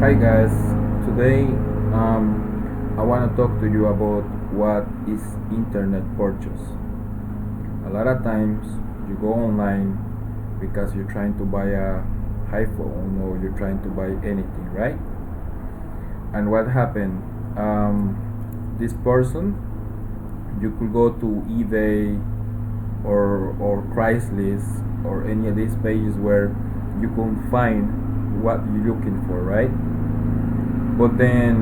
Hi guys, today I want to talk to you about what is internet purchase. A lot of times you go online because you're trying to buy a iPhone or you're trying to buy anything, right? And what happened? This person, you could go to eBay or Craigslist or any of these pages where you can find what you're looking for, right? But then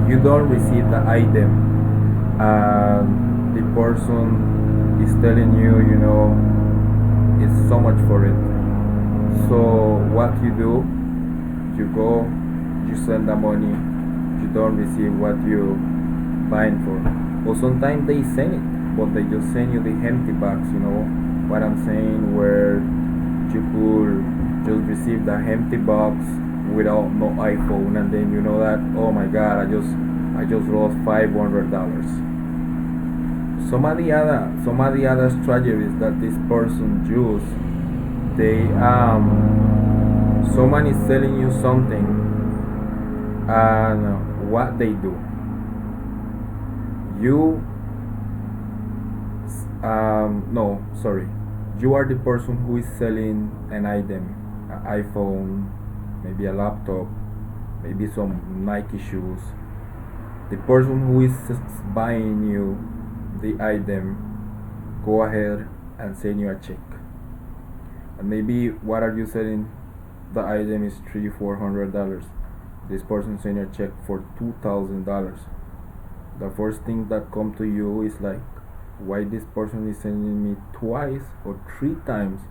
you don't receive the item and the person is telling you, it's so much for it. So what you do, you go, you send the money, you don't receive what you buying for. Or sometimes they send it, but they just send you the empty box, what I'm saying, where you could just receive the empty box without no iPhone, and then you know that, oh my god, I just lost $500. Some of the other strategies that this person use, they someone is selling you something, and what they do, you no, sorry, you are the person who is selling an item, an iPhone, maybe a laptop, maybe some Nike shoes. The person who is buying you the item go ahead and send you a check. And maybe what are you selling? The item is $300-400. This person send you a check for $2,000. The first thing that come to you is like, why this person is sending me twice or three times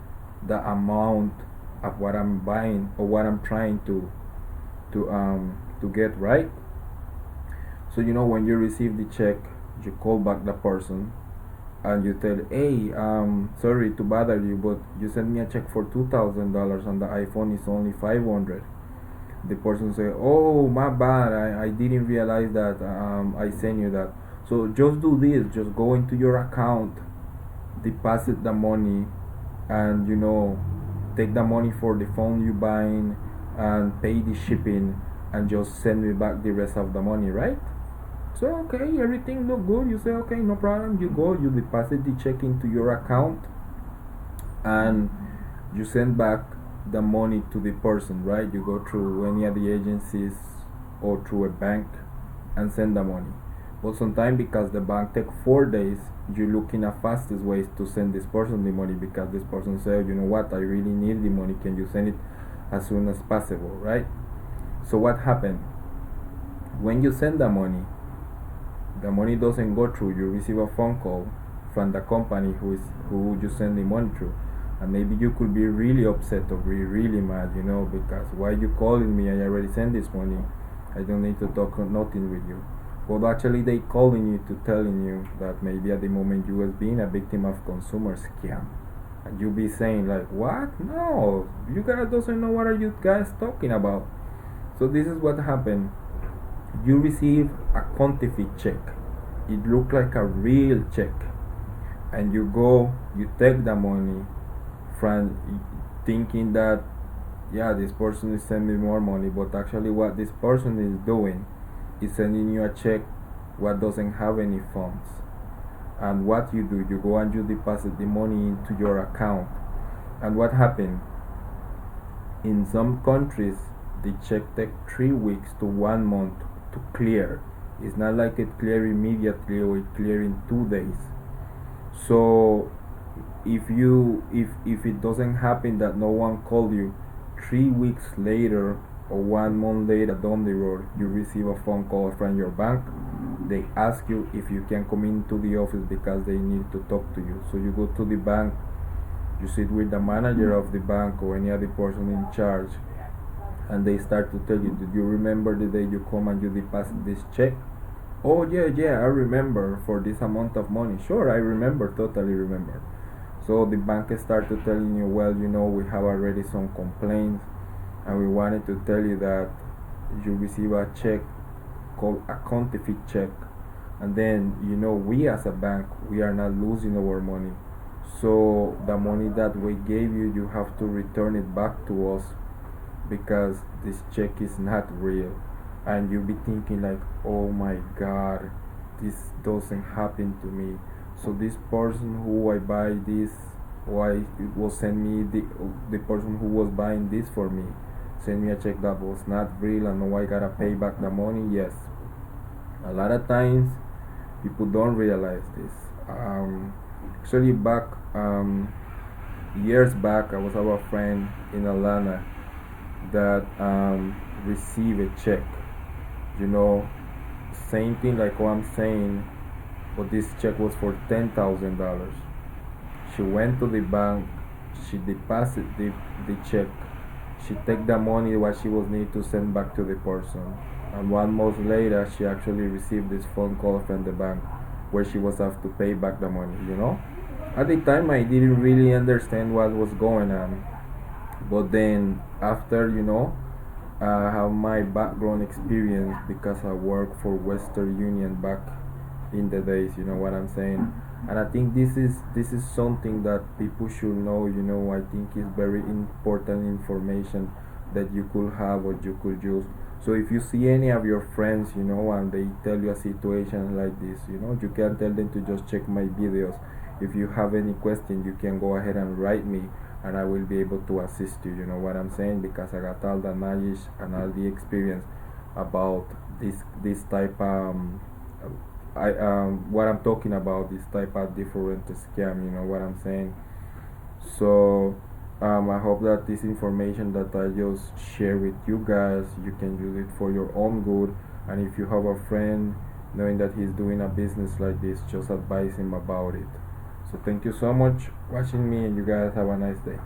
the amount of what I'm buying or what I'm trying to get, right? So when you receive the check, you call back the person and you tell, hey, sorry to bother you, but you sent me a check for $2,000 and the iPhone is only 500. The person say, oh, my bad, I didn't realize that I sent you that. So just do this, just go into your account, deposit the money, and take the money for the phone you buying and pay the shipping, and just send me back the rest of the money, right? So okay, everything look good. You say, okay, no problem. You go, you deposit the check into your account, and you send back the money to the person, right? You go through any of the agencies or through a bank and send the money. But sometimes, because the bank take 4 days, you look in the fastest ways to send this person the money, because this person says, you know what, I really need the money, can you send it as soon as possible, right? So what happened? When you send the money doesn't go through. You receive a phone call from the company who you send the money through, and maybe you could be really upset or be really mad, because why you calling me? I already sent this money. I don't need to talk nothing with you. But actually, they calling you to telling you that maybe at the moment you was being a victim of consumer scam, and you be saying like, what? No, you guys doesn't know what are you guys talking about. So this is what happened. You receive a counterfeit check. It looked like a real check, and you go, you take the money from thinking that, yeah, this person is sending me more money, but actually what this person is doing is sending you a check what doesn't have any funds. And what you do, you go and you deposit the money into your account. And what happened? In some countries, the check take 3 weeks to 1 month to clear. It's not like it clear immediately or it clear in 2 days. So if it doesn't happen that no one called you, 3 weeks later or 1 month later down the road, you receive a phone call from your bank. They ask you if you can come into the office because they need to talk to you. So you go to the bank, you sit with the manager of the bank or any other person in charge, and they start to tell you, did you remember the day you come and you deposit this check? Oh yeah, I remember, for this amount of money. Sure, I remember, totally remember. So the bank started telling you, well, we have already some complaints, and we wanted to tell you that you receive a check called a counterfeit check, and then we as a bank, we are not losing our money. So the money that we gave you, you have to return it back to us because this check is not real, and you be thinking like, oh my god, this doesn't happen to me. So this person who I buy this, why it was send me the person who was buying this for me send me a check that was not real, and now I gotta pay back the money. Yes, a lot of times people don't realize this. Actually, back years back, I was have a friend in Atlanta that received a check. You know, same thing like what I'm saying, but this check was for $10,000. She went to the bank, she deposited the check, she take the money what she was need to send back to the person. And 1 month later, she actually received this phone call from the bank where she was have to pay back the money. You know, at the time I didn't really understand what was going on, but then after I have my background experience because I work for Western Union back in the days. You know what I'm saying? And I think this is something that people should know. I think it's very important information that you could have or you could use. So if you see any of your friends, and they tell you a situation like this, you can tell them to just check my videos. If you have any question, you can go ahead and write me, and I will be able to assist you. You know what I'm saying? Because I got all the knowledge and all the experience about this type I what I'm talking about, this type of different scam. You know what I'm saying? So I hope that this information that I just share with you guys, you can use it for your own good. And if you have a friend knowing that he's doing a business like this, just advise him about it. So thank you so much watching me, and you guys have a nice day.